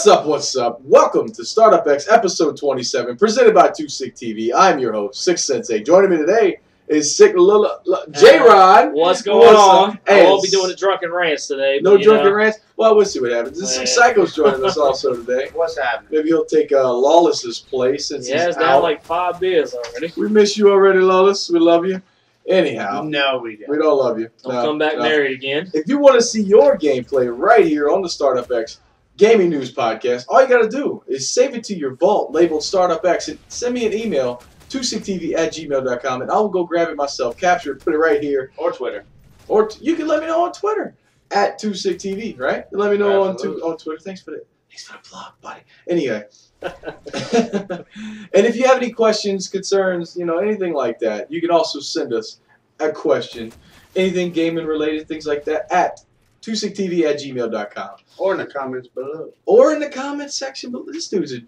What's up, what's up? Welcome to Up X Episode 27, presented by 2Sick TV. I'm your host, Sick Sensei. Joining me today is Sick J-Rod. What's going on? I won't be doing a the drunken rants today. No drunken rants? Well, we'll see what happens. The Sick Psycho's joining us also today. What's happening? Maybe he'll take Lawless's place since he's it's out. down like 5 beers already. We miss you already, Lawless. We love you. Anyhow. No, we don't. We don't love you. Don't come back married again. If you want to see your gameplay right here on the Startup X Gaming News Podcast, all you got to do is save it to your vault labeled Startup X and send me an email, 2sicktv@gmail.com, and I'll go grab it myself, capture it, put it right here. Or Twitter. Or you can let me know on Twitter, @2sicktv, right? Let me know on Twitter. Thanks for the plug, buddy. Anyway. And if you have any questions, concerns, anything like that, you can also send us a question, anything gaming related, things like that, at 2sicktv@gmail.com. Or in the comments below. Or in the comments section. But this dude's a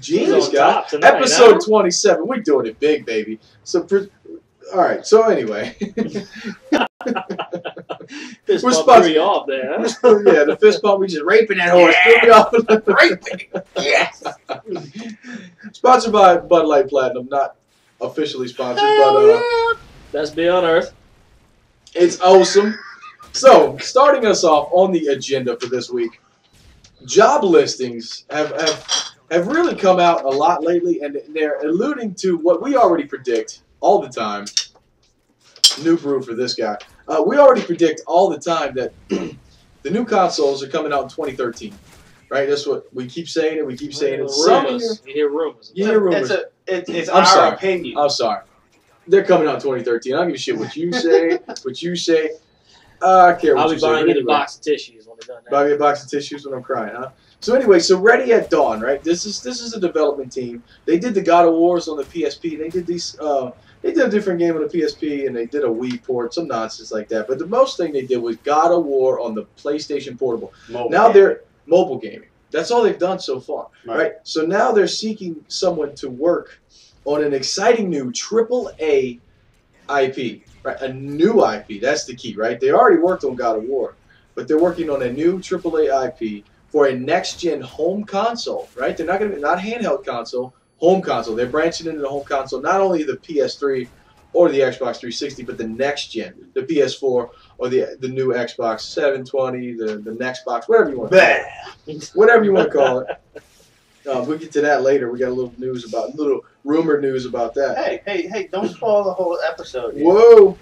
genius, guy. Tonight, Episode 27. We're doing it big, baby. So, all right. So anyway, Fist bump threw you off there, huh? Yeah, the fist bump. We just raping that horse. Threw me off. Raping. Yes. Sponsored by Bud Light Platinum. Not officially sponsored, but That's Beyond Earth. it's awesome. So, starting us off on the agenda for this week, job listings have really come out a lot lately, and they're alluding to what we already predict all the time. New brew for this guy. We already predict all the time that the new consoles are coming out in 2013. Right? That's what we keep saying, and we keep saying it. You hear rumors. You hear rumors. It's our opinion. I'm sorry. They're coming out in 2013. I don't give a shit what you say, what you say. I care what I'll you be say. buying you a box of tissues when they're done. Buy me a box of tissues when I'm crying, huh? So anyway, so Ready at Dawn, right? This is a development team. They did the God of Wars on the PSP. They did these. They did a different game on the PSP, and they did a Wii port, some nonsense like that. But the most thing they did was God of War on the PlayStation Portable. They're mobile gaming. That's all they've done so far, right? So now they're seeking someone to work on an exciting new AAA IP. Right, a new IP. That's the key, right? They already worked on God of War, but they're working on a new AAA IP for a next-gen home console, right? They're not going to be not handheld console, home console. They're branching into the home console, not only the PS3 or the Xbox 360, but the next gen, the PS4 or the new Xbox 720, the next box, whatever you want to call it. Whatever you want to call it. We'll get to that later. We got a little rumor news about that. Hey, don't spoil the whole episode. Yet. Whoa.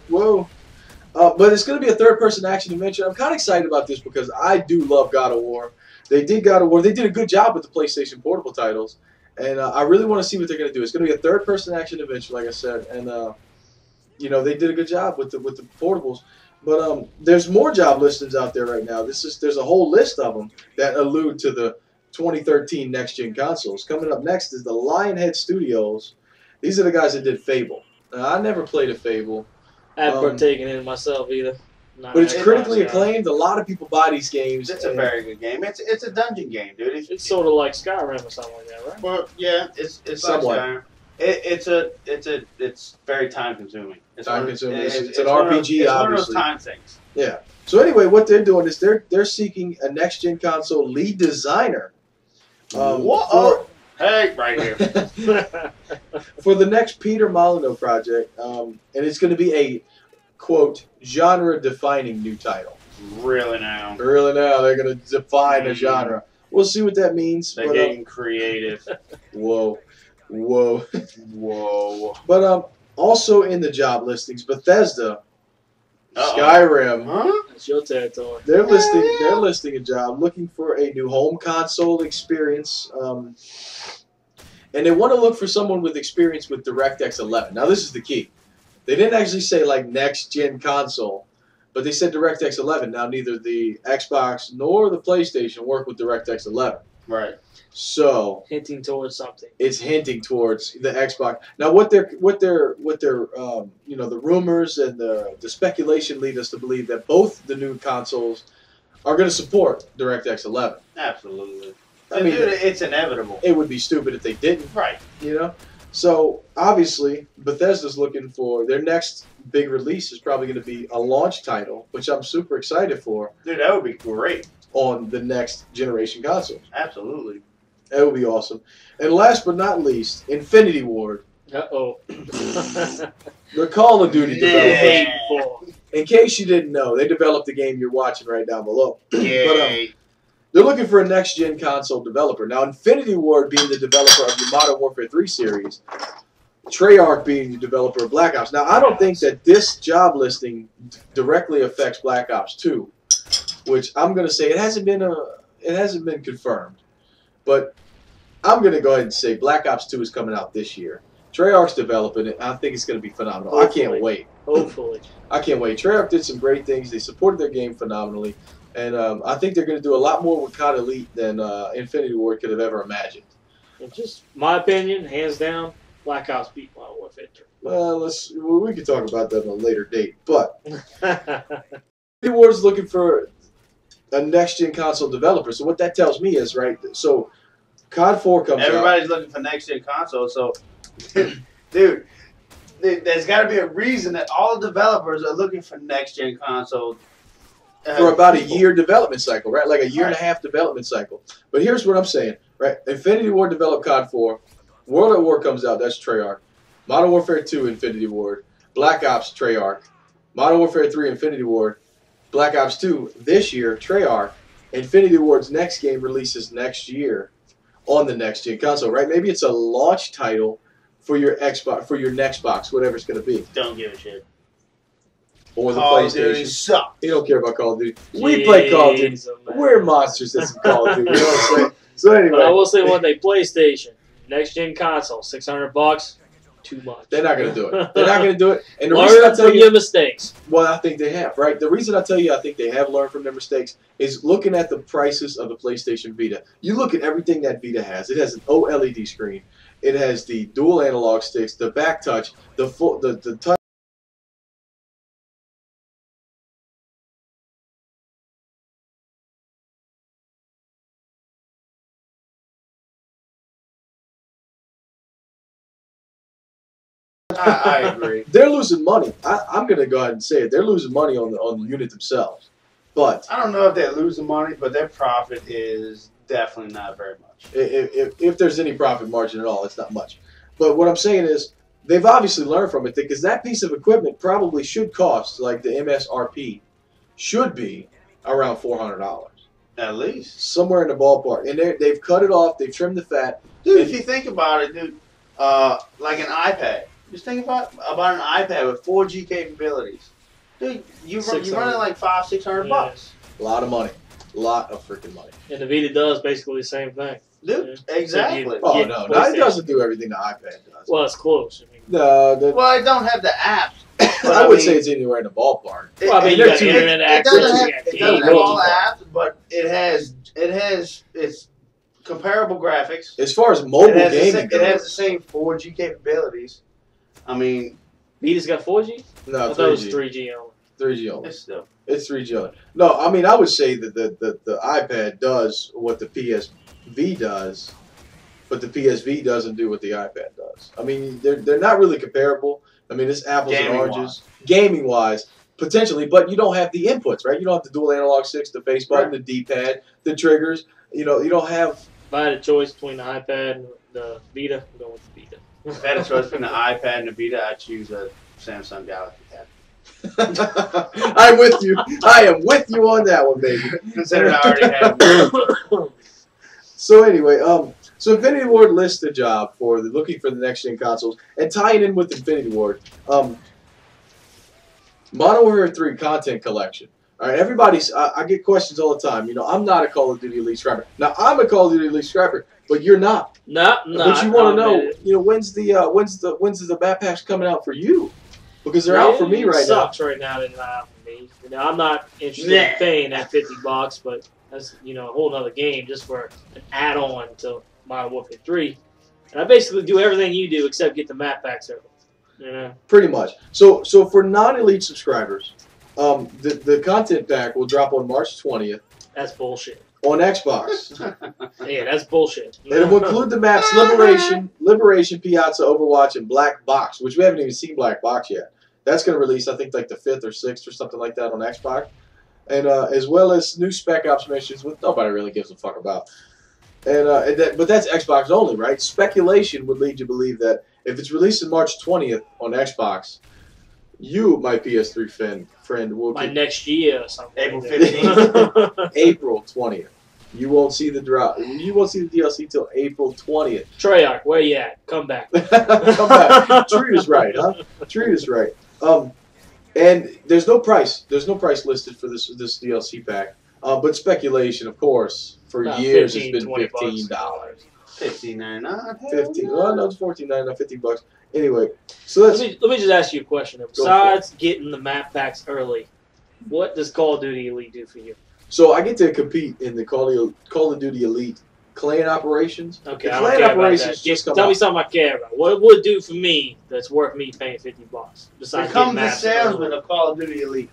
But it's going to be a third-person action adventure. I'm kind of excited about this because I do love God of War. They did God of War. They did a good job with the PlayStation Portable titles. And I really want to see what they're going to do. It's going to be a third-person action adventure, like I said. And, they did a good job with the portables. But there's more job listings out there right now. There's a whole list of them that allude to the 2013 next-gen consoles. Coming up next is the Lionhead Studios. These are the guys that did Fable. Now, I never played a Fable. I haven't partaken in it myself either. But it's critically acclaimed. A lot of people buy these games. It's a very good game. It's a dungeon game, dude. It's sort of like Skyrim or something like that, right? Well, yeah, it's somewhat. Like Skyrim. It's very time consuming. It's an RPG, obviously. It's one of those time things. Yeah. So anyway, what they're doing is they're seeking a next-gen console lead designer. Hey, right here. For the next Peter Molyneux project, and it's going to be a, quote, genre-defining new title. Really now, they're going to define a genre. We'll see what that means. They're getting creative. Whoa. But also in the job listings, Bethesda, Skyrim. Huh? That's your territory. They're listing a job looking for a new home console experience. And they want to look for someone with experience with DirectX 11. Now this is the key. They didn't actually say like next gen console, but they said DirectX 11. Now neither the Xbox nor the PlayStation work with DirectX 11. Right. So hinting towards something. It's hinting towards the Xbox. Now what the rumors and the speculation lead us to believe that both the new consoles are going to support DirectX 11. Absolutely. I mean, dude, it's inevitable. It would be stupid if they didn't. Right. So obviously, Bethesda's looking for their next big release is probably going to be a launch title, which I'm super excited for. Dude, that would be great. On the next generation console. Absolutely. That would be awesome. And last but not least, Infinity Ward. Uh-oh. The Call of Duty developer. In case you didn't know, they developed the game you're watching right down below. Yay. But, they're looking for a next-gen console developer. Now, Infinity Ward being the developer of the Modern Warfare 3 series, Treyarch being the developer of Black Ops. Now, I don't think that this job listing directly affects Black Ops 2, which I'm going to say it hasn't been confirmed. But I'm going to go ahead and say Black Ops 2 is coming out this year. Treyarch's developing it. I think it's going to be phenomenal. Hopefully. I can't wait. Hopefully. I can't wait. Treyarch did some great things. They supported their game phenomenally. And I think they're going to do a lot more with COD Elite than Infinity Ward could have ever imagined. And just my opinion, hands down, Black Ops beat Modern Warfare 3. Well, we can talk about that on a later date. But Infinity Ward's looking for a next-gen console developer. So what that tells me is, right, so COD 4 comes out. Everybody's looking for next-gen console, so, dude, there's got to be a reason that all the developers are looking for next-gen console. For about a year development cycle, right? Like a year and a half development cycle. But here's what I'm saying, right? Infinity Ward developed COD 4. World at War comes out. That's Treyarch. Modern Warfare 2, Infinity Ward. Black Ops, Treyarch. Modern Warfare 3, Infinity Ward. Black Ops 2, this year, Treyarch. Infinity Ward's next game releases next year on the next-gen console, right? Maybe it's a launch title for your Xbox, for your next box, whatever it's going to be. Don't give a shit. Or the Call of PlayStation. Duty sucks. You don't care about Call of Duty. We play Call of Duty. We're monsters at some Call of Duty. You know what I'm saying? So anyway. But I will say one thing, PlayStation, next-gen console, $600, too much. They're not going to do it. They're not going to do it. And the learn reason I tell from you, your mistakes. well, I think they have, right? The reason I tell you I think they have learned from their mistakes is looking at the prices of the PlayStation Vita. You look at everything that Vita has. It has an OLED screen. It has the dual analog sticks, the back touch, the touch. I agree. They're losing money. I'm going to go ahead and say it. They're losing money on the unit themselves. But I don't know if they're losing money, but their profit is definitely not very much. if there's any profit margin at all, it's not much. But what I'm saying is they've obviously learned from it because that piece of equipment probably should cost, like the MSRP, should be around $400. At least. Somewhere in the ballpark. And they've cut it off. They've trimmed the fat. Dude, if you think about it, dude, like an iPad. Just think about an iPad with 4G capabilities. Dude, you're running like $500-600. A lot of money. A lot of freaking money. And the Vita does basically the same thing. Dude, exactly. Oh, no. It doesn't do everything the iPad does. Well, it's close. I mean, No, well, it don't have the apps. But I would say it's anywhere in the ballpark. Well, I mean, you got internet access. It doesn't have all apps, but it has its comparable graphics. As far as mobile gaming it has the same 4G capabilities. I mean, Vita's got 4G? No, I thought it was 3G only. 3G only. It's 3G only. No, I mean, I would say that the iPad does what the PSV does, but the PSV doesn't do what the iPad does. I mean, they're not really comparable. I mean, it's apples and oranges. Gaming-wise, potentially, but you don't have the inputs, right? You don't have the dual analog sticks, the face button, the D-pad, the triggers. You know, you don't have... If I had a choice between the iPad and the Vita, I'm going with the Vita. If I had a choice between the iPad and the Vita, I'd choose a Samsung Galaxy Tab. I'm with you. I am with you on that one, baby. Considering I already have one. So anyway, so Infinity Ward lists the job for looking for the next-gen consoles, and tying in with Infinity Ward, Modern Warfare 3 content collection. All right, everybody's. I get questions all the time. You know, I'm not a Call of Duty Elite scrapper. Now, I'm a Call of Duty Elite scrapper, but you're not. No. But you want to know, you know, when's the map packs coming out for you? Because they're out for me right now. It sucks right now. They're not out for me. You know, I'm not interested in paying that $50, but that's, you know, a whole other game just for an add-on to Modern Warfare 3. And I basically do everything you do except get the map packs early. You know? Pretty much. So for non-elite subscribers, the content pack will drop on March 20th. That's bullshit. on Xbox. Yeah, that's bullshit. And it will include the maps Liberation, Piazza, Overwatch, and Black Box, which we haven't even seen Black Box yet. That's going to release, I think, like the 5th or 6th or something like that on Xbox. And as well as new Spec Ops missions, which nobody really gives a fuck about. But that's Xbox only, right? Speculation would lead you to believe that if it's released on March 20th on Xbox, you, my PS3 friend, will by next year or something. April 15th. April 20th. You won't see the drop. You won't see the DLC till April 20th. Treyarch, where you at? Come back. Come back. Treat us right, huh? Treat us right. And there's no price. There's no price listed for this DLC pack. But speculation, of course, for years it's been $15. $15.99. $15. Well, no, it's $14.99, $15. Anyway, so let me just ask you a question. Besides getting the map packs early, what does Call of Duty Elite do for you? So I get to compete in the Call of Duty Elite clan operations. Okay, the I don't clan care operations about that. just come Tell me out. something I care about. What it would do for me that's worth me paying $50 besides Become getting the maps salesman early? of Call of Duty Elite.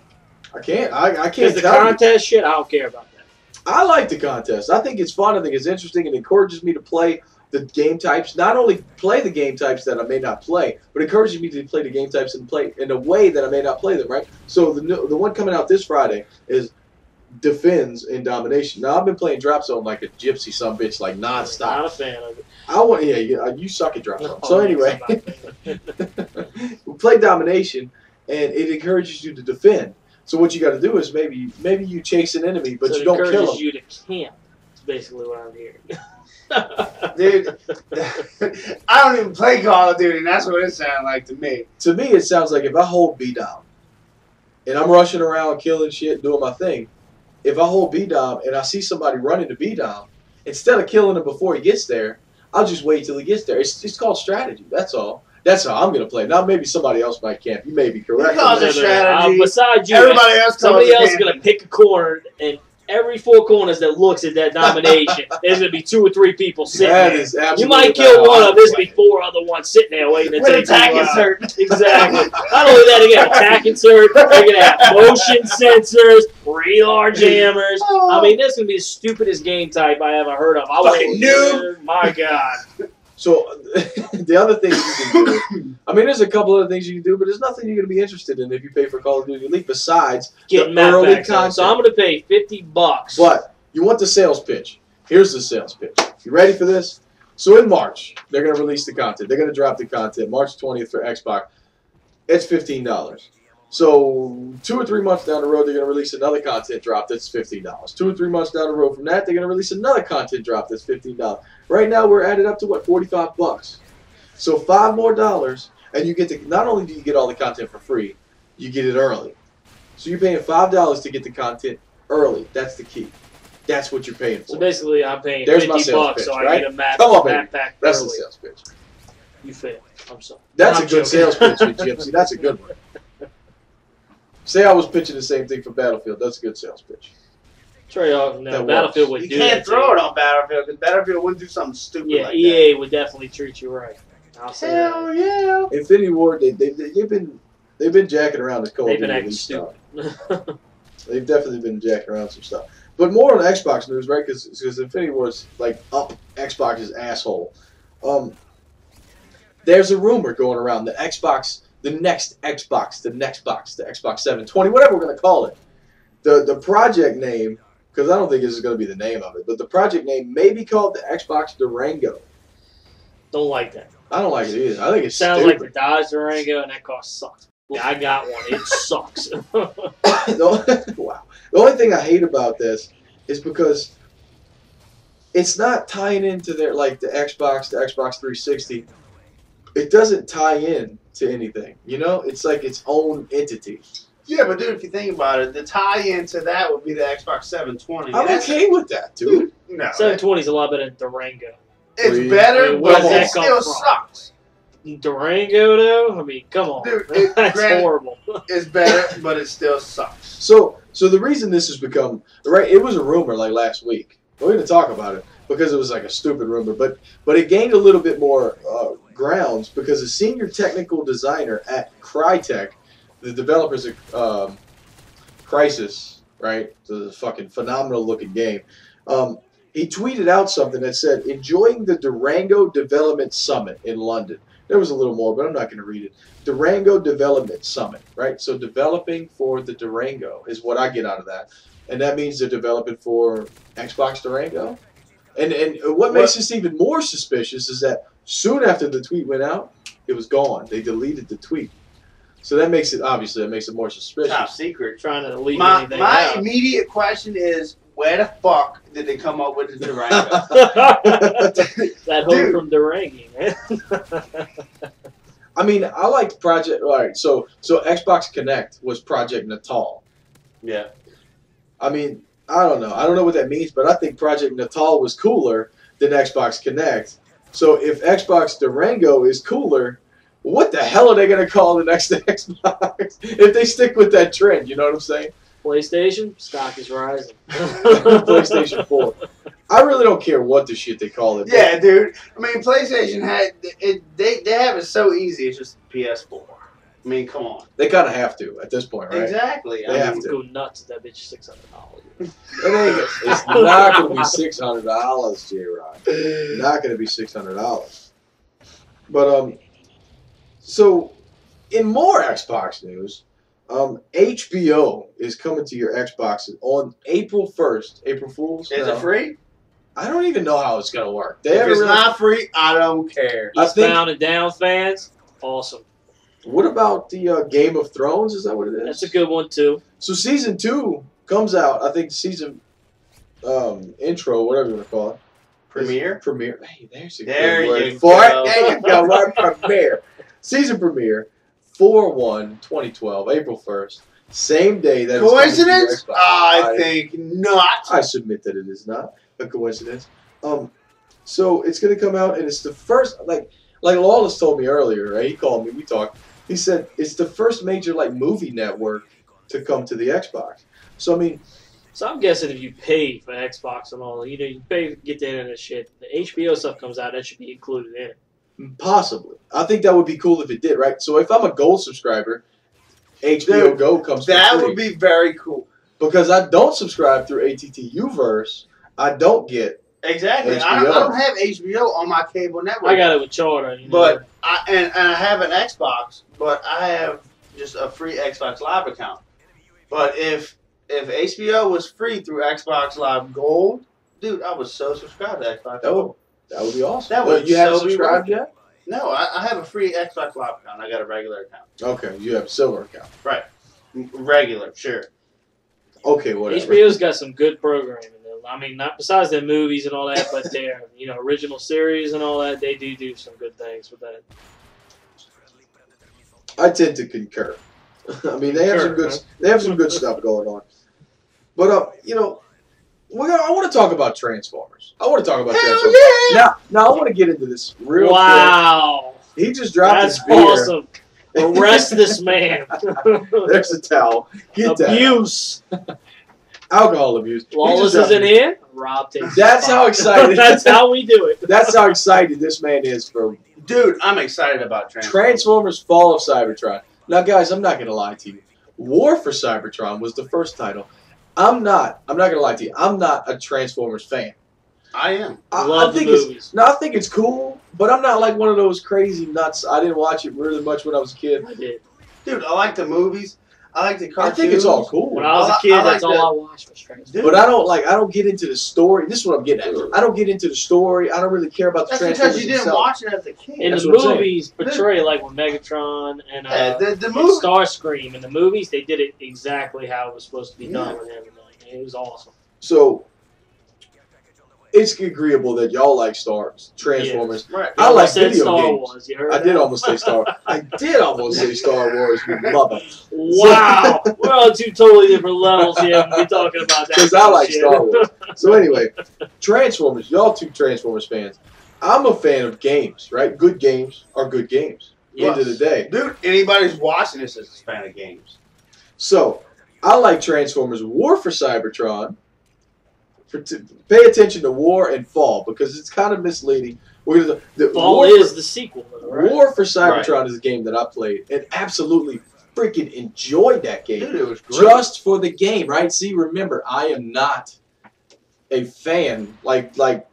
I can't. I can't. Because the tell you. contest shit, I don't care about that. I like the contest. I think it's fun. I think it's interesting. It encourages me to play the game types. Not only play the game types that I may not play, but encourages me to play the game types and play in a way that I may not play them. Right. So the one coming out this Friday is Defends in Domination. Now I've been playing Drop Zone like a gypsy son bitch, like nonstop. Not a fan of it. I want. Yeah, you suck at Drop Zone. Oh, So anyway, I'm not a fan. we play Domination, and it encourages you to defend. So what you got to do is maybe you chase an enemy, but So you don't kill encourages them. you to camp. That's basically what I'm hearing. Dude, I don't even play Call of Duty, and that's what it sounds like to me. To me, it sounds like if I hold B down, and I'm rushing around killing shit, doing my thing. If I hold B down and I see somebody running to B down, instead of killing him before he gets there, I'll just wait till he gets there. It's called strategy. That's all. That's how I'm gonna play. Now maybe somebody else might camp. You may be correct. You call it strategy. Besides you, Everybody else somebody calls it else is gonna pick a corner, and every 4 corners that looks at that nomination, there's gonna be 2 or 3 people sitting That there. is absolutely You might not kill how one I of them. There's play. gonna be 4 other ones sitting there waiting to With take attack you out. insert. Exactly. Not only that, you got attack insert. You're gonna have motion sensors, radar jammers. I mean, this is gonna be the stupidest game type I ever heard of. Fucking noob. My God. So the other things you can do, I mean, there's a couple other things you can do, but there's nothing you're going to be interested in if you pay for Call of Duty Elite besides Getting the map early packs. content. So I'm gonna pay $50. But you want the sales pitch. Here's the sales pitch. You ready for this? So in March, they're going to release the content. They're going to drop the content March 20th for Xbox. It's $15. So 2 or 3 months down the road, they're going to release another content drop that's $15. 2 or 3 months down the road from that, they're going to release another content drop that's $15. Right now, we're added up to what, $45. So $5 more, and you get to, not only do you get all the content for free, you get it early. So you're paying $5 to get the content early. That's the key. That's what you're paying for. So basically, I'm paying There's my $50 sales pitch, so I right? get a map, Come on, baby. pack That's early. the sales pitch. You fail. I'm sorry. That's I'm a good joking. sales pitch, you Gypsy. That's a good one. Say I was pitching the same thing for Battlefield. That's a good sales pitch. Treyarch, no, That Battlefield works. would You do can't that throw to it on Battlefield because Battlefield wouldn't do something stupid you. Yeah, like that. EA would definitely treat you right. I'll say Hell that. yeah. Infinity Ward, they've been jacking around this Call of They've been Duty acting Elite stuff. stupid. They've definitely been jacking around some stuff. But more on Xbox news, right? Because Infinity Ward's like up Xbox's asshole. There's a rumor going around the Xbox, the next Xbox, the Xbox 720, whatever we're gonna call it. The project name, because I don't think this is gonna be the name of it, but the project name may be called the Xbox Durango. Don't like that. I don't like it either. I think it's Sounds stupid. like the Dodge Durango, and that car sucks. Yeah, I got one. It sucks. Wow. The only thing I hate about this is because it's not tying into their the Xbox 360. It doesn't tie in to anything. You know, it's like its own entity. Yeah, but dude, if you think about it, the tie-in to that would be the Xbox 720. I'm okay with that, dude. No, 720 is a lot better than Durango. it's better, Where but does it that come still from? sucks. Durango, though? I mean, come on. Dude, That's granted- horrible. It's better, but it still sucks. So the reason this has become right, it was a rumor like last week. We're going to talk about it because it was like a stupid rumor, but it gained a little bit more grounds because a senior technical designer at Crytek, the developers of Crysis, right? So it's a fucking phenomenal looking game. He tweeted out something that said, enjoying the Durango Development Summit in London. There was a little more, but I'm not going to read it. Durango Development Summit, right? So developing for the Durango is what I get out of that. And that means they're developing for Xbox Durango. And what makes this even more suspicious is that soon after the tweet went out, it was gone. They deleted the tweet. So that makes it, obviously, that makes it more suspicious. Top secret. Trying to leave anything my out. immediate question is, where the fuck did they come up with the Durango? That hoe from Durango, man. I mean, I liked Project. All right, so Xbox Connect was Project Natal. Yeah. I mean, I don't know. I don't know what that means, but I think Project Natal was cooler than Xbox Connect. So if Xbox Durango is cooler, what the hell are they going to call the next Xbox if they stick with that trend? You know what I'm saying? PlayStation stock is rising. PlayStation 4. I really don't care what the shit they call it. Yeah, dude. I mean, PlayStation had it. They have it so easy. It's just PS4. I mean, come on. They kind of have to at this point, right? Exactly. They have I to. go nuts at that bitch $600. It's not going to be $600, J-Rod. Not going to be $600. But so in more Xbox news, HBO is coming to your Xbox on April 1st. April Fools. Is it free? I don't even know how it's going to work. If it's not free, I don't care. Eastbound and Down fans, awesome. What about the Game of Thrones? Is that what it is? That's a good one too. So season 2 comes out. I think season intro, whatever you want to call it. Premiere. Hey, there's a There good word you for go. it. There you go. Right, premiere. Season premiere, 4/1/2012, April 1st. Same day that it's coming to your Coincidence? Xbox. I think not. I submit that it is not a coincidence. So it's gonna come out, and it's the first like Lawless told me earlier, right? He called me, we talked. He said it's the first major movie network to come to the Xbox. So I mean, So I'm guessing if you pay for Xbox and all, you pay to get the internet shit. The HBO stuff comes out, that should be included in it. possibly. I think that would be cool if it did, right? So if I'm a gold subscriber, HBO Dude, Go comes for That free. would be very cool. Because I don't subscribe through ATT Uverse, I don't get. Exactly. I HBO. don't have HBO on my cable network. I got it with Charter. But I have an Xbox, but I have just a free Xbox Live account. But if HBO was free through Xbox Live Gold, dude, I would so subscribe to Xbox Gold. That would be awesome. That would you haven't so be subscribed worth it. yet? No, I have a free Xbox Live account. I got a regular account. Okay, you have a silver account. Right. Regular, sure. Okay, whatever. HBO's got some good programming. I mean, not besides their movies and all that, but their original series and all that. They do some good things with that. I tend to concur. I mean, they have some good stuff going on. But I want to talk about Transformers. I want to talk about Transformers. Yeah! Now I want to get into this real Wow, quick. He just dropped that's his beer. awesome. Arrest this man. There's a towel. Get that. Abuse. Alcohol abuse. He Lawless just isn't dropped- here. Rob takes. That's how excited. That's how we do it. That's how excited this man is for Dude, I'm excited about Transformers. Transformers Fall of Cybertron. Now, guys, I'm not going to lie to you. War for Cybertron was the first title. I'm not going to lie to you. I'm not a Transformers fan. I am. Love the think movies. I think it's cool, but I'm not like one of those crazy nuts. I didn't watch it really much when I was a kid. I did. Dude, I like the movies. I like the I cartoons. think it's all cool. When I was a I kid, like that's the- all I watched was Transformers. Dude, But I don't get into the story. This is what I'm getting at. I don't get into the story. I don't really care about the that's Transformers because you didn't themselves. watch it as a kid. In That's the what I'm saying. movies, portray like when Megatron and the and movie. Starscream in the movies, they did it exactly how it was supposed to be done with him. It was awesome. So it's agreeable that y'all like Transformers. Right. I You like almost said video Star games. Wars. You heard I did that? almost say Star. I did almost say Star Wars. You mother. Wow, we're on two totally different levels here. When we're talking about that. Because I kind of like shit. Star Wars. So anyway, Transformers. Y'all two Transformers fans. I'm a fan of games, right? Good games are good games. Yes. End of the day. Dude, anybody's watching this is a fan of games. So I like Transformers War for Cybertron. Pay attention to War and Fall because it's kind of misleading. Fall is the sequel, though, right? War for Cybertron is a game that I played and absolutely freaking enjoyed that game. Dude, it was great. Just for the game, right? See, remember, I am not a fan, like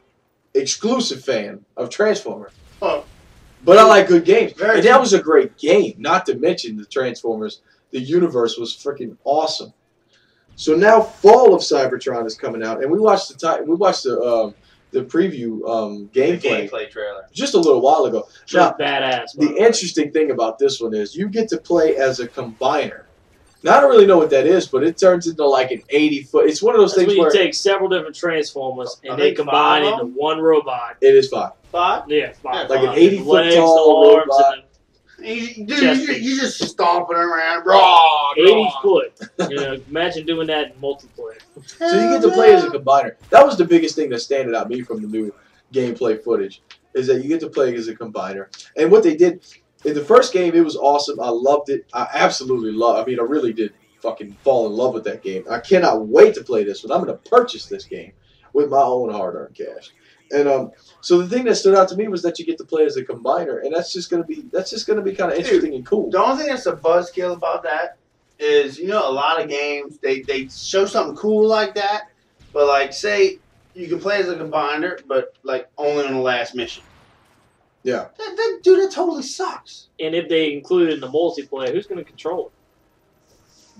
exclusive fan of Transformers. Oh. But I like good games. Very And that was a great game, not to mention the Transformers. The universe was freaking awesome. So now Fall of Cybertron is coming out, and we watched the preview gameplay. The gameplay trailer. Just a little while ago. Now, badass. the interesting thing about this one is you get to play as a combiner. Now, I don't really know what that is, but it turns into like an 80-foot. It's one of those things where you where take several different Transformers and they combine into one robot. It is 5. 5? Yeah, 5. Like an 80-foot tall robot. You just stomping around. Raw, 80 foot. Imagine doing that in multiplayer. So you get to play as a combiner. That was the biggest thing that standed out me from the new gameplay footage, is that you get to play as a combiner. And what they did in the first game, it was awesome. I loved it. I absolutely loved it. I mean, I really did fucking fall in love with that game. I cannot wait to play this one. I'm going to purchase this game with my own hard-earned cash. And so the thing that stood out to me was that you get to play as a combiner, and that's just gonna be kind of interesting and cool. The only thing that's a buzzkill about that is, a lot of games they show something cool like that, but like say you can play as a combiner, but like only on the last mission. Yeah. That totally sucks. And if they include it in the multiplayer, who's gonna control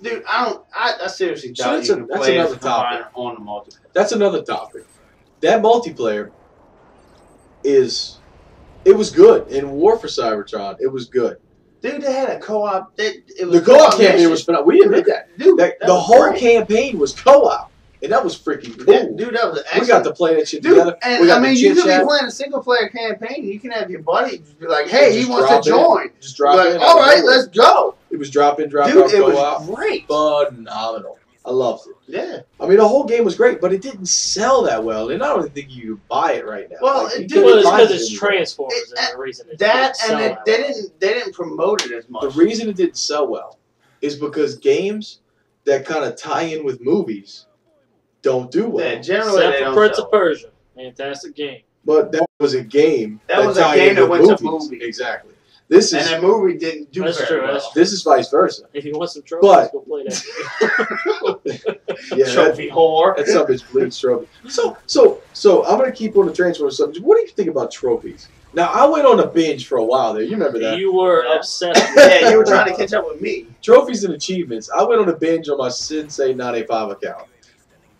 it? Dude, I seriously doubt you can play as a combiner on the multiplayer. That's another topic. That multiplayer it was good. In War for Cybertron, it was good. Dude, they had a co-op. The co-op campaign was phenomenal. We admit that. Dude, the whole campaign was co-op. And that was freaking cool. Yeah, dude, that was excellent. We got to play that shit together. And I mean, you could be playing a single-player campaign. You can have your buddy just be like, hey, he wants to join. Just drop in. All right, let's go. It was drop in, drop out, dude, it co-op. was great. Phenomenal. I loved it. Yeah. I mean, the whole game was great, but it didn't sell that well, and I don't think you could buy it right now. Well, like, it's because it's Transformers, and the reason it they didn't promote it as much. The reason it didn't sell well is because games that kind of tie in with movies don't do well. Yeah, generally except for Prince of Persia, fantastic game. But that was a game. That was a game that went to movie. Exactly. This is, and that movie didn't do very well. This is vice versa. If you want some trophies, go play that. Yeah, trophy whore. That's some bitch bleeds trophy. So I'm gonna keep on the Transformers subject. What do you think about trophies? Now I went on a binge for a while there. You remember that? You were obsessed with Yeah, you were trying to catch up with me. Trophies and achievements. I went on a binge on my Sensei 985 account.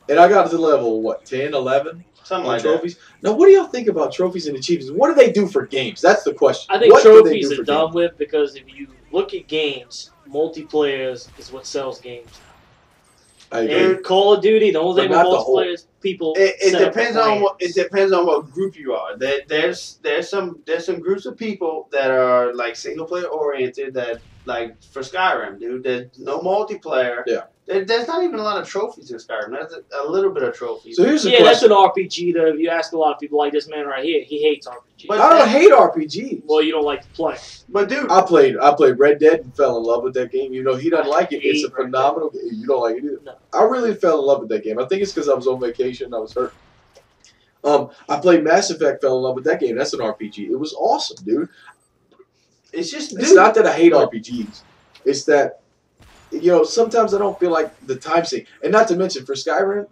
And I got to level, what, 10, 11? Something like trophies. Now, what do y'all think about trophies and achievements? What do they do for games? That's the question. I think trophies are done with because if you look at games, multiplayer is what sells games. I agree. And Call of Duty, the only thing with multiplayer is people. It depends on what group you are. There's some groups of people that are like single player oriented that like for Skyrim, dude. There's no multiplayer. Yeah. There's not even a lot of trophies in Skyrim. There's a little bit of trophies. So here's the question. That's an RPG though. If you ask a lot of people like this man right here, he hates RPGs. But I don't hate RPGs. Well, you don't like to play. But dude, I played Red Dead and fell in love with that game. You know, he doesn't like it. It's a phenomenal game. You don't like it either. No. I really fell in love with that game. I think it's because I was on vacation. I was hurt. I played Mass Effect. Fell in love with that game. That's an RPG. It was awesome, dude. It's not that I hate RPGs. It's that, sometimes I don't feel like the time sink. And not to mention, for Skyrim,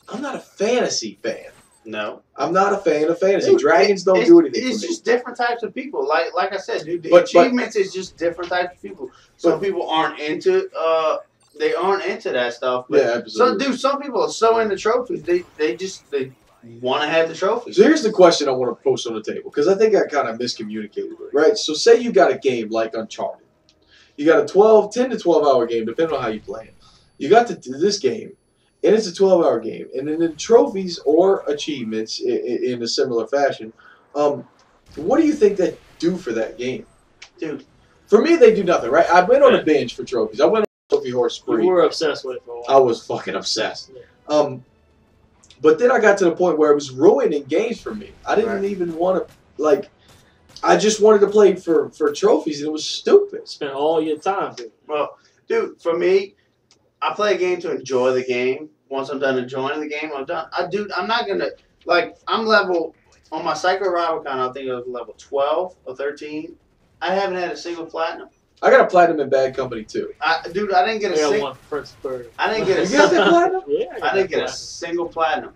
I'm not a fantasy fan. No. I'm not a fan of fantasy. Dude, Dragons don't do anything for me. It's just different types of people. Like I said, dude, the achievements is just different types of people. Some people aren't into that stuff. But yeah, absolutely. Some people are so into trophies, they want to have the trophies. So here's the question I want to post on the table, because I think I kind of miscommunicated it, right? So say you got a game like Uncharted. You got a 10 to 12 hour game, depending on how you play it. You got this game, and it's a 12-hour game. And then the trophies or achievements in a similar fashion, what do you think they do for that game? Dude. For me, they do nothing, right? I went on a binge for trophies. I went on a trophy horse spree. You were obsessed with it for a while. I was fucking obsessed. Yeah. But then I got to the point where it was ruining games for me. I didn't even want to, I just wanted to play for trophies, and it was stupid. Spend all your time, dude. Well, dude, for me, I play a game to enjoy the game. Once I'm done enjoying the game, I'm done. I'm not going to, I'm level, on my Psycho Rival account, I think it was level 12 or 13. I haven't had a single platinum. I got a platinum in Bad Company too. Dude, I didn't get a single. one Prince Bird. I didn't get a You got that platinum? Yeah, I didn't get a single platinum.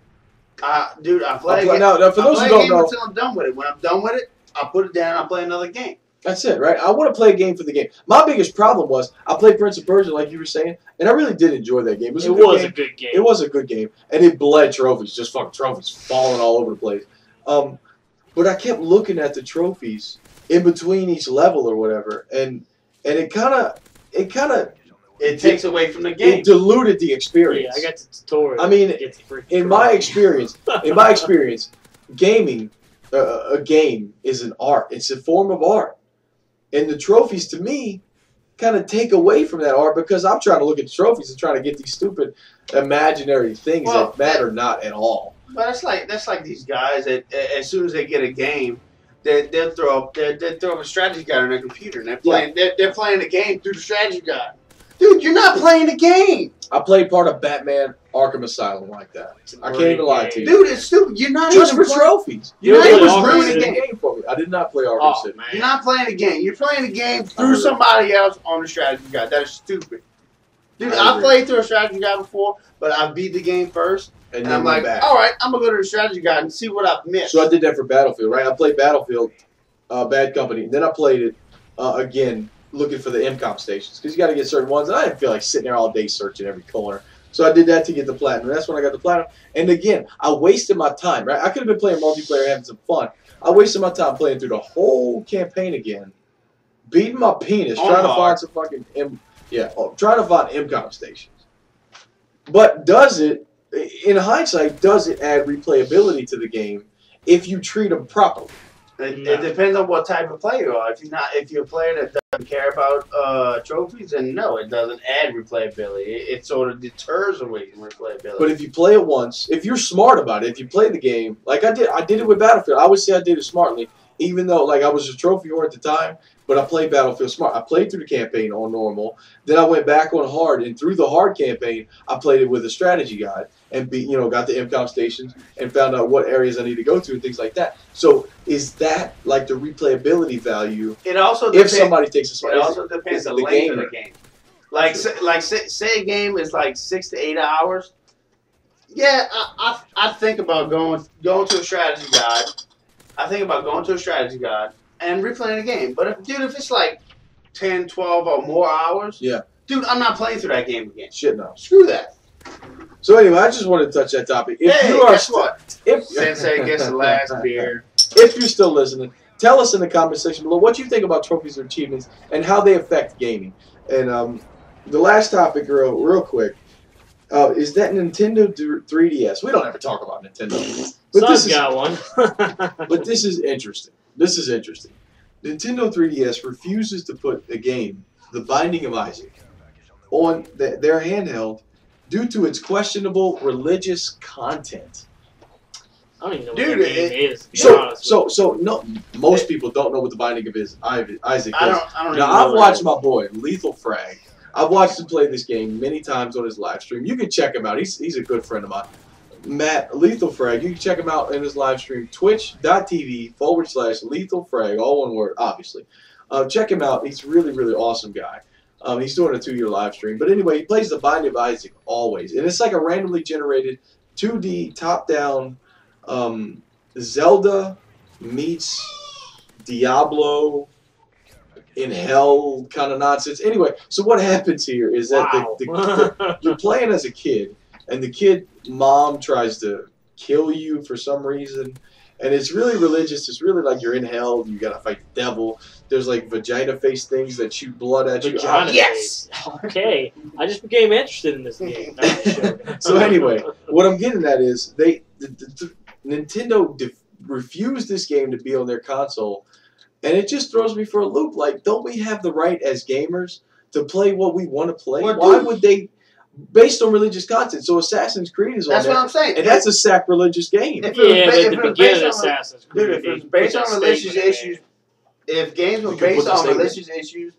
Dude, I play. Now, for those who don't know, until I'm done with it. When I'm done with it, I put it down. I play another game. that's it, right? I want to play a game for the game. My biggest problem was I played Prince of Persia, like you were saying, and I really did enjoy that game. It was a good game. It was a good game, and it bled trophies, just fucking trophies falling all over the place. But I kept looking at the trophies in between each level or whatever, and it takes away from the game. It diluted the experience. Yeah, I got the tutorial. I mean, in my experience, gaming, a game is an art. It's a form of art. And the trophies, to me, kind of take away from that art because I'm trying to look at the trophies and trying to get these stupid imaginary things that matter not at all. But that's like these guys that as soon as they get a game, they'll throw up a strategy guide on their computer and they're playing the game through the strategy guide. Dude, you're not playing the game. I played part of Batman Arkham Asylum like that. I can't even lie to you. Dude, it's stupid. You're not just even for trophies. You're not even playing the game for me. I did not play Arkham City. You're not playing the game. You're playing the game through somebody else on the strategy guide. That is stupid. Dude, I played through a strategy guide before, but I beat the game first. And I'm like, all right, I'm going to go to the strategy guide and see what I've missed. So I did that for Battlefield, right? I played Battlefield, Bad Company. Then I played it again, looking for the MCOM stations. Because you got to get certain ones. And I didn't feel like sitting there all day searching every corner. So I did that to get the platinum. That's when I got the platinum. And again, I wasted my time, right? I could have been playing multiplayer and having some fun. I wasted my time playing through the whole campaign again, beating my penis, trying to find some fucking trying to find MCOM stations. But does it, in hindsight, does it add replayability to the game if you treat them properly? It depends on what type of player you are. If you're a player that doesn't care about trophies, then no, it doesn't add replayability. It sort of deters away from replayability. But if you play it once, if you're smart about it, if you play the game, like I did it with Battlefield. I would say I did it smartly, even though like I was a trophy whore at the time. But I played Battlefield smart. I played through the campaign on normal. Then I went back on hard, and through the hard campaign, I played it with a strategy guide and got the MCOM stations and found out what areas I need to go to and things like that. So is that like the replayability value? It also if somebody takes a smart. It also depends on the length of the game. Like say a game is like 6 to 8 hours. Yeah, I think about going to a strategy guide. I think about going to a strategy guide and replaying the game. But if it's like 10, 12 or more hours, dude, I'm not playing through that game again. Shit, no. Screw that. So anyway, I just wanted to touch that topic. Guess what? Sensei gets the last beer. If you're still listening, tell us in the comment section below what you think about trophies or achievements and how they affect gaming. And the last topic, real quick, is that Nintendo 3DS. We don't ever talk about Nintendo. But Son's got one. But this is interesting. This is interesting. Nintendo 3DS refuses to put the game, The Binding of Isaac, on their handheld due to its questionable religious content. I don't even know what that game is. So no, most people don't know what The Binding of Isaac is. I don't now, I've watched my boy, Lethal Frag. I've watched him play this game many times on his live stream. You can check him out. He's a good friend of mine. Matt, Lethal Frag. You can check him out in his live stream, twitch.tv/Lethal Frag, all one word, obviously. Check him out. He's a really, really awesome guy. He's doing a 2-year live stream. But anyway, he plays The Binding of Isaac always. And it's like a randomly generated 2D top-down Zelda meets Diablo in hell kind of nonsense. Anyway, so what happens here is that you're playing as a kid, and the kid mom tries to kill you for some reason. And it's really religious. It's really like you're in hell. You gotta fight the devil. There's like vagina face things that shoot blood at you. Yes. Okay. I just became interested in this game. So anyway, what I'm getting at is Nintendo refused this game to be on their console, and it just throws me for a loop. Like, don't we have the right as gamers to play what we want to play? Why would they? Based on religious content, so Assassin's Creed is on That's there. what I'm saying. And that's a sacrilegious game. But the beginning of Assassin's Creed, if it's based on religious issues, if games were based on religious issues,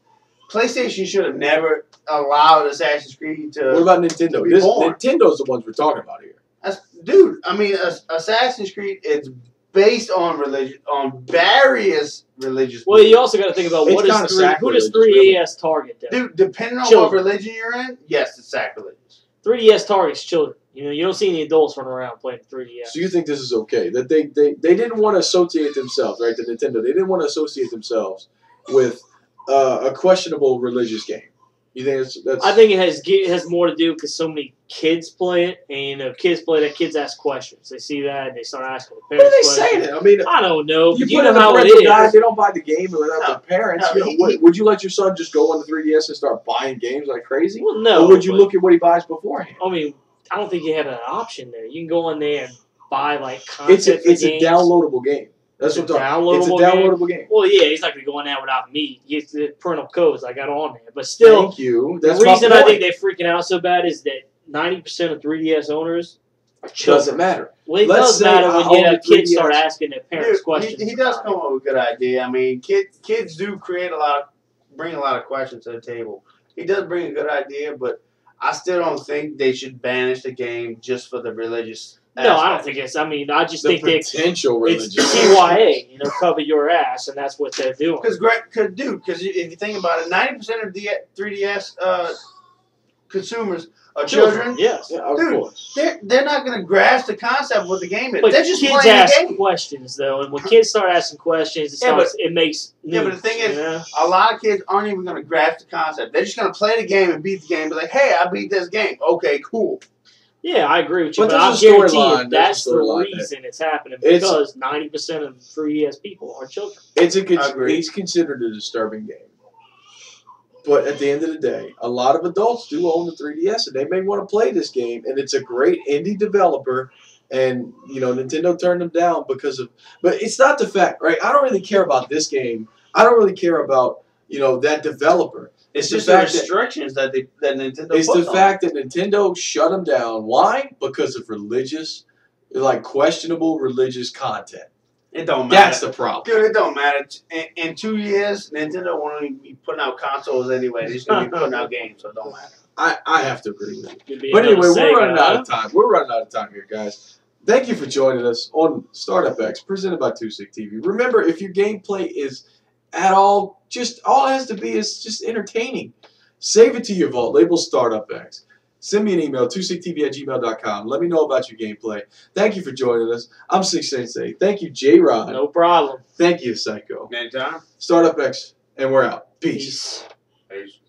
PlayStation should have never allowed Assassin's Creed to. What about Nintendo? Nintendo's the ones we're talking about here. Dude, I mean, Assassin's Creed, it's based on religion, on various religious. Well, you also got to think about who does 3DS target though? Dude, depending on what religion you're in, yes, it's sacrilegious. 3DS targets children. You know, you don't see any adults running around playing 3DS. So you think this is okay? That they didn't want to associate themselves, right? The Nintendo, they didn't want to associate themselves with a questionable religious game. You think that's? I think it has more to do because so many kids play it, and kids play that. Kids ask questions. They see that and they start asking the parents. What are they saying? I mean, I don't know. You know how it is. They don't buy the game without their parents. No, would you let your son just go on the 3DS and start buying games like crazy? Well, no. Or would you look at what he buys beforehand? I mean, I don't think you have an option there. You can go on there and buy like content. It's a downloadable game. That's what I'm talking. It's a downloadable game. Well, yeah, he's not going to go on there without me. He's the parental codes I got on there. But still, thank you. That's the reason I think they're freaking out so bad is that 90% of 3DS owners are children. Doesn't matter. Well, it does matter when you have kids start asking their parents questions. He does come up with a good idea. I mean, kids do bring a lot of questions to the table. He does bring a good idea, but I still don't think they should banish the game just for the religious. No, I don't think it's. I mean, I just think potential religious. It's CYA, cover your ass, and that's what they're doing. Because if you think about it, 90% of the 3DS consumers are children. Yes, yeah, of course. They're not going to grasp the concept of what the game is. But they're just kids playing ask the game. questions though, and when kids start asking questions, it makes news. Yeah, but the thing is, a lot of kids aren't even going to grasp the concept. They're just going to play the game and beat the game. Be like, hey, I beat this game. Okay, cool. Yeah, I agree with you, but there's I a guarantee storyline. you that's the reason it's happening because 90% of 3DS people are children. It's considered a disturbing game. But at the end of the day, a lot of adults do own the 3DS, and they may want to play this game, and it's a great indie developer, and, Nintendo turned them down because of... But it's not the fact, right? I don't really care about this game. I don't really care about, that developer. It's just the restrictions that Nintendo It's the fact that Nintendo shut them down. Why? Because of questionable religious content. It don't matter. That's the problem. Dude, it don't matter. In 2 years, Nintendo won't even be putting out consoles anyway. They're just going to be putting out games, so it don't matter. I have to agree with you. But anyway, we're running out of time. We're running out of time here, guys. Thank you for joining us on Startup X, presented by 26 TV. Remember, if your gameplay is at all, all it has to be is just entertaining. Save it to your vault. Label Startup X. Send me an email, 26tv@gmail.com. Let me know about your gameplay. Thank you for joining us. I'm Six Sensei. Thank you, J-Rod. No problem. Thank you, Psycho. Anytime. Startup X, and we're out. Peace. Peace.